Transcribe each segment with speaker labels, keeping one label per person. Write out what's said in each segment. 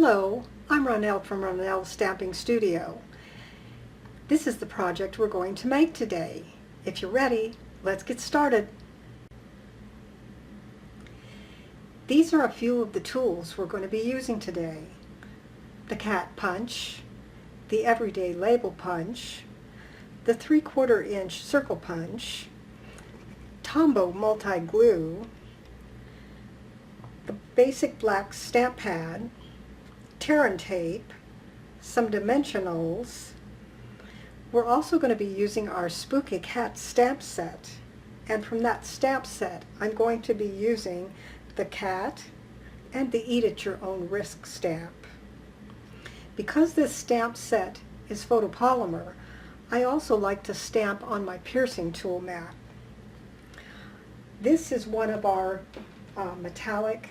Speaker 1: Hello, I'm Ronelle from Ronelle's Stamping Studio. This is the project we're going to make today. If you're ready, let's get started. These are a few of the tools we're going to be using today. The cat punch, the everyday label punch, the 3/4 inch circle punch, Tombow multi-glue, the basic black stamp pad, Terran tape, some dimensionals. We're also going to be using our Spooky Cat stamp set, and from that stamp set I'm going to be using the cat and the Eat at Your Own Risk stamp. Because this stamp set is photopolymer, I also like to stamp on my piercing tool mat. This is one of our metallic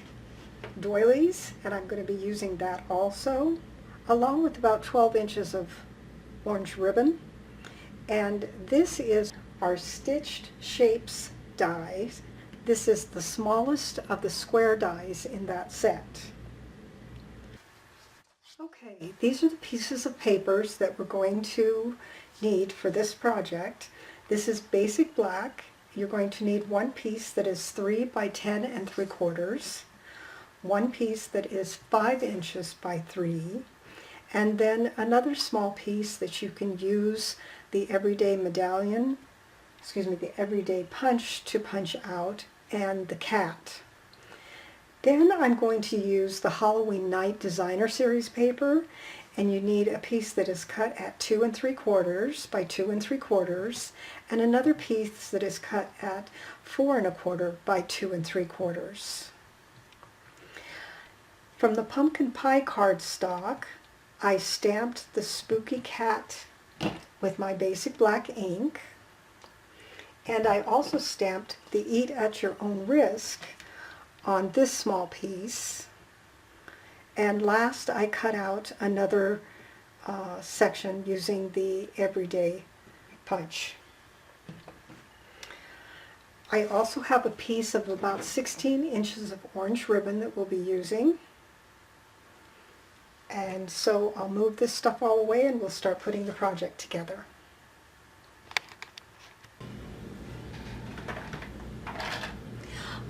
Speaker 1: doilies, and I'm going to be using that also, along with about 12 inches of orange ribbon. And this is our Stitched Shapes dies. This is the smallest of the square dies in that set. Okay, these are the pieces of papers that we're going to need for this project. This is basic black. You're going to need one piece that is 3 by 10 3/4, one piece that is 5 inches by 3, and then another small piece that you can use the everyday medallion, the everyday punch to punch out, and the cat. Then I'm going to use the Halloween Night Designer Series paper, and you need a piece that is cut at 2 3/4 by 2 3/4, and another piece that is cut at 4 1/4 by 2 3/4. From the pumpkin pie cardstock, I stamped the Spooky Cat with my basic black ink, and I also stamped the Eat at Your Own Risk on this small piece. And last, I cut out another section using the everyday punch. I also have a piece of about 16 inches of orange ribbon that we'll be using. And so I'll move this stuff all away and we'll start putting the project together.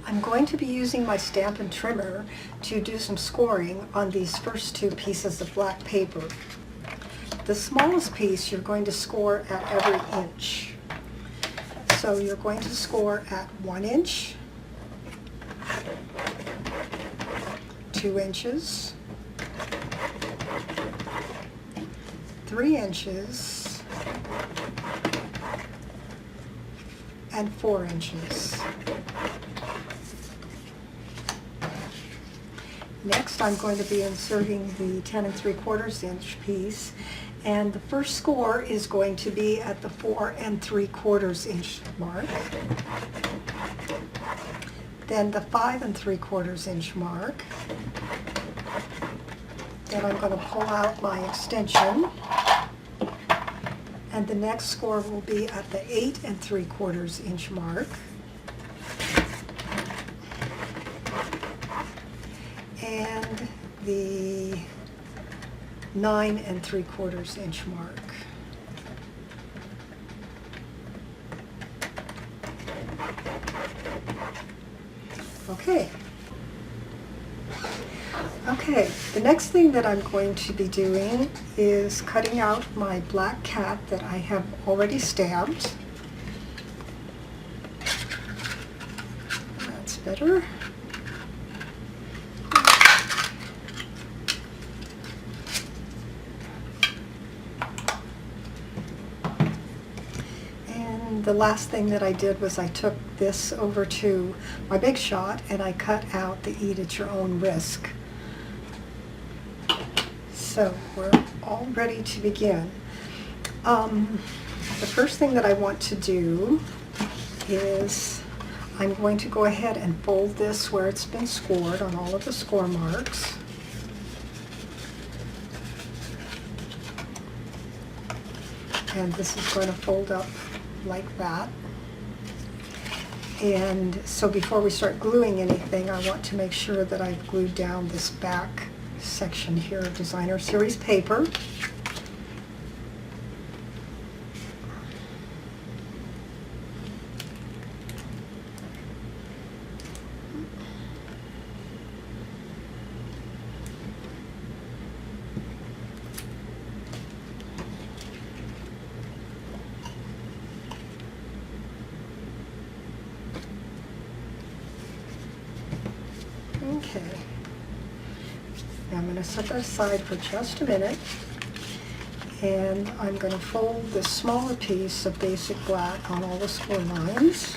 Speaker 1: I'm going to be using my Stampin' Trimmer to do some scoring on these first two pieces of black paper. The smallest piece you're going to score at every inch. So you're going to score at 1 inch, 2 inches, 3 inches, and 4 inches. Next, I'm going to be inserting the 10 3/4 inch piece, and the first score is going to be at the 4 3/4 inch mark, then the 5 3/4 inch mark, then I'm going to pull out my extension, and the next score will be at the 8 3/4 inch mark, and the 9 3/4 inch mark. Okay, the next thing that I'm going to be doing is cutting out my black cat that I have already stamped. That's better. The last thing that I did was I took this over to my Big Shot and I cut out the Eat at Your Own Risk. So we're all ready to begin. The first thing that I want to do is I'm going to go ahead and fold this where it's been scored on all of the score marks. And this is going to fold up like that. And so before we start gluing anything, I want to make sure that I've glued down this back section here of Designer Series paper. Okay, now I'm going to set that aside for just a minute, and I'm going to fold this smaller piece of basic black on all the score lines.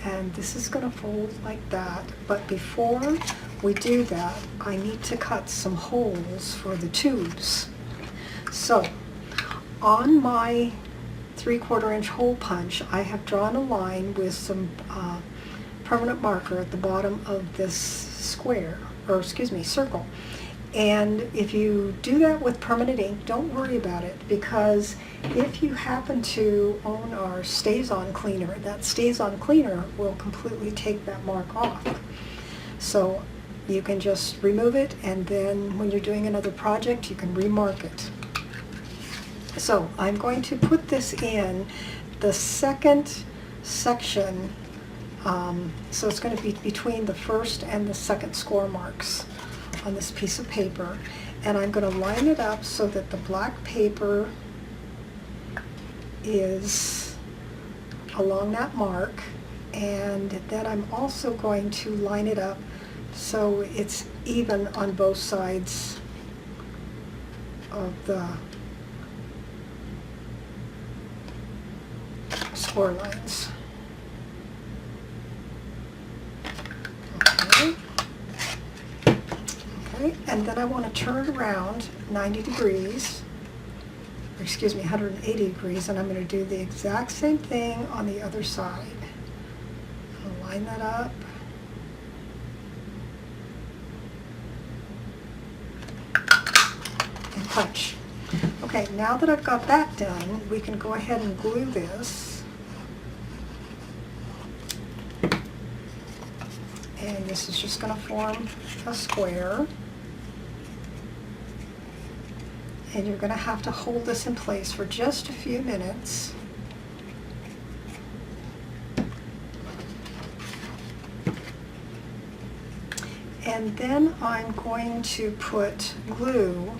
Speaker 1: And this is going to fold like that, but before we do that, I need to cut some holes for the tubes. So, on my 3/4 inch hole punch, I have drawn a line with some permanent marker at the bottom of this square, or excuse me, circle. And if you do that with permanent ink, don't worry about it, because if you happen to own our Stays-On cleaner, that Stays-On cleaner will completely take that mark off. So you can just remove it, and then when you're doing another project, you can remark it. So I'm going to put this in the second section, so it's going to be between the first and the second score marks on this piece of paper, and I'm going to line it up so that the black paper is along that mark, and then I'm also going to line it up so it's even on both sides of the score lines. Okay. Okay, and then I want to turn around 90 degrees, or excuse me, 180 degrees, and I'm going to do the exact same thing on the other side. I'll line that up. And punch. Okay, now that I've got that done, we can go ahead and glue this. And this is just going to form a square. And you're going to have to hold this in place for just a few minutes. And then I'm going to put glue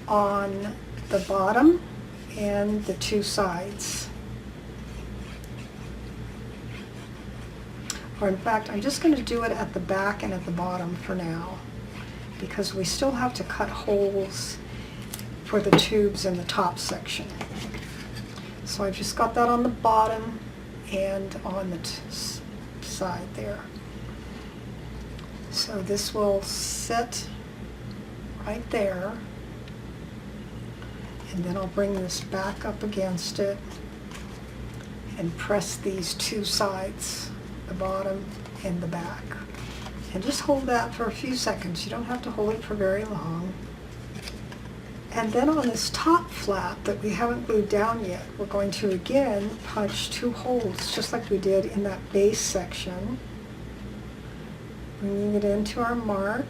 Speaker 1: on the bottom and the two sides. Or in fact, I'm just going to do it at the back and at the bottom for now, because we still have to cut holes for the tubes in the top section. So I've just got that on the bottom and on the side there. So this will sit right there, and then I'll bring this back up against it and press these two sides, the bottom and the back. And just hold that for a few seconds. You don't have to hold it for very long. And then on this top flap that we haven't glued down yet, we're going to again punch two holes, just like we did in that base section. Bringing it into our mark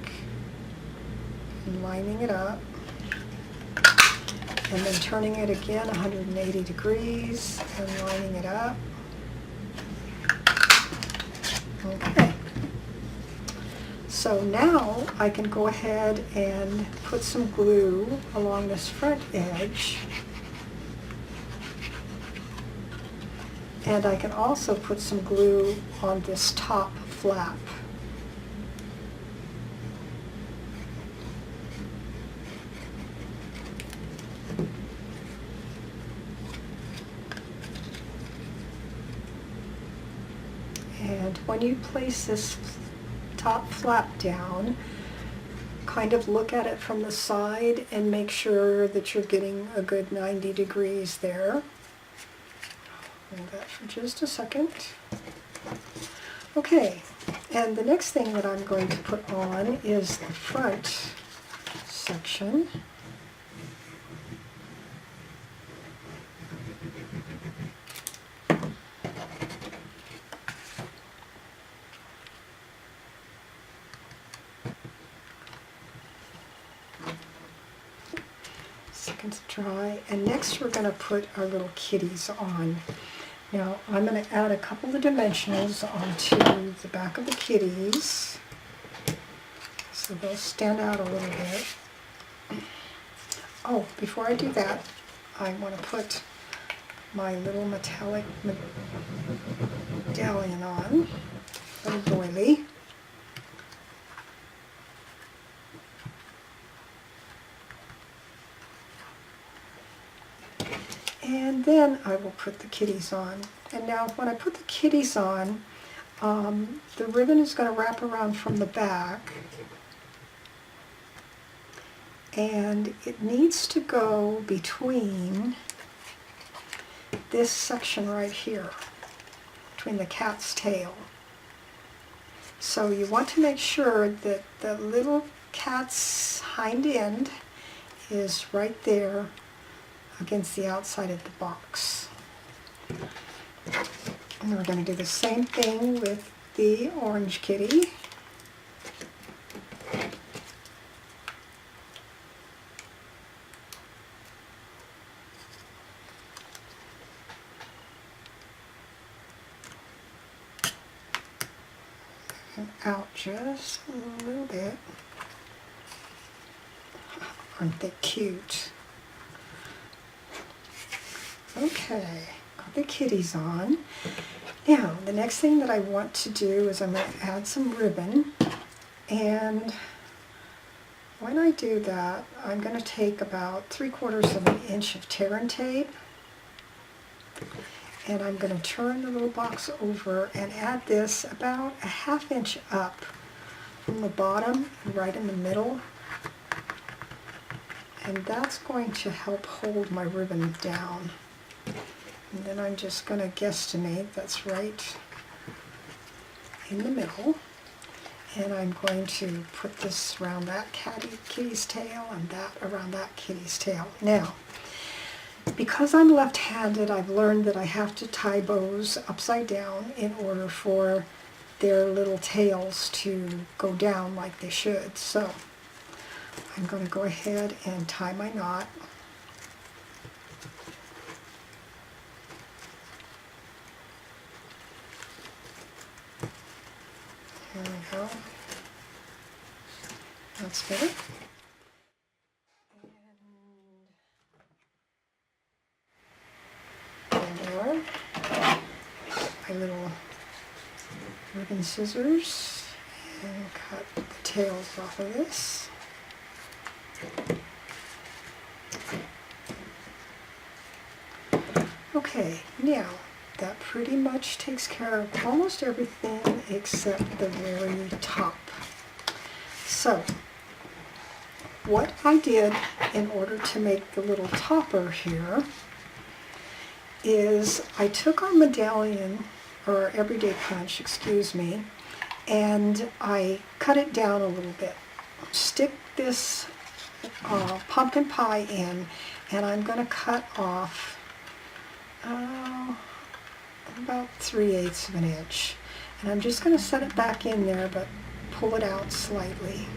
Speaker 1: and lining it up. And then turning it again 180 degrees and lining it up. Okay. So now I can go ahead and put some glue along this front edge. And I can also put some glue on this top flap. And when you place this top flap down, kind of look at it from the side and make sure that you're getting a good 90 degrees there. Hold that for just a second. Okay, and the next thing that I'm going to put on is the front section. seconds to dry. And next we're going to put our little kitties on. Now I'm going to add a couple of dimensionals onto the back of the kitties, so they'll stand out a little bit. Oh, before I do that, I want to put my little metallic medallion on, little doily. And then I will put the kitties on. And now when I put the kitties on, the ribbon is going to wrap around from the back. And it needs to go between this section right here, between the cat's tail. So you want to make sure that the little cat's hind end is right there against the outside of the box. And we're going to do the same thing with the orange kitty. And out just a little bit. Aren't they cute? Okay, got the kitties on. Now, the next thing that I want to do is I'm going to add some ribbon. And when I do that, I'm going to take about 3/4 of an inch of tear and tape. And I'm going to turn the little box over and add this about a 1/2 inch up from the bottom, right in the middle. And that's going to help hold my ribbon down. And then I'm just going to guesstimate that's right in the middle. And I'm going to put this around that kitty's tail and that around that kitty's tail. Now, because I'm left-handed, I've learned that I have to tie bows upside down in order for their little tails to go down like they should. So I'm going to go ahead and tie my knot. There we go. That's better. And there are my little ribbon scissors, and cut the tails off of this. Okay, now that pretty much takes care of almost everything except the very top. So, what I did in order to make the little topper here is I took our medallion, or everyday punch, excuse me, and I cut it down a little bit. Stick this pumpkin pie in, and I'm going to cut off about 3/8 of an inch. And I'm just going to set it back in there, but pull it out slightly.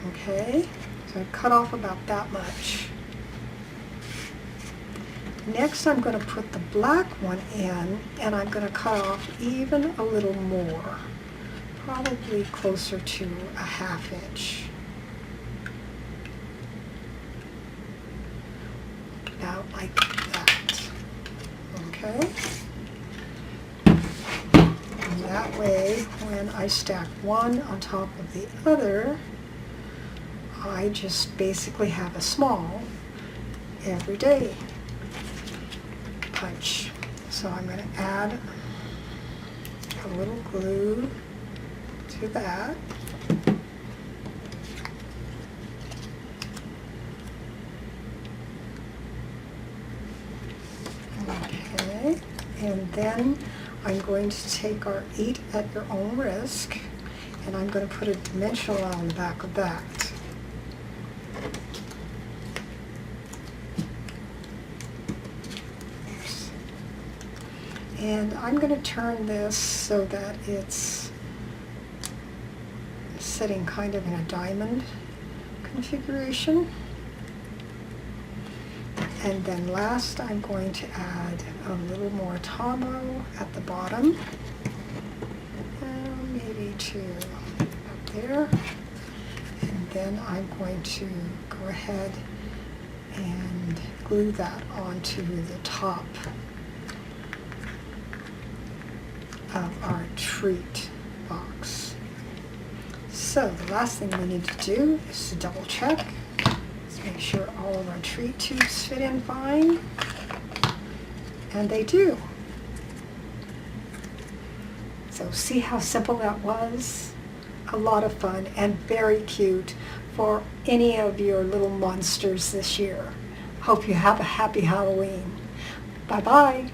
Speaker 1: Okay, so I cut off about that much. Next I'm going to put the black one in, and I'm going to cut off even a little more, probably closer to a 1/2 inch. About like that. Okay? And that way, when I stack one on top of the other, I just basically have a small everyday punch. So I'm going to add a little glue to that. Okay, and then I'm going to take our Eat at Your Own Risk, and I'm going to put a dimensional on the back of that. And I'm going to turn this so that it's sitting kind of in a diamond configuration. And then last, I'm going to add a little more tomo at the bottom. Maybe two up there. And then I'm going to go ahead and glue that onto the top of our treat box. So the last thing we need to do is to double check. Let's make sure all of our treat tubes fit in fine. And they do. So see how simple that was? A lot of fun and very cute for any of your little monsters this year. Hope you have a happy Halloween. Bye-bye.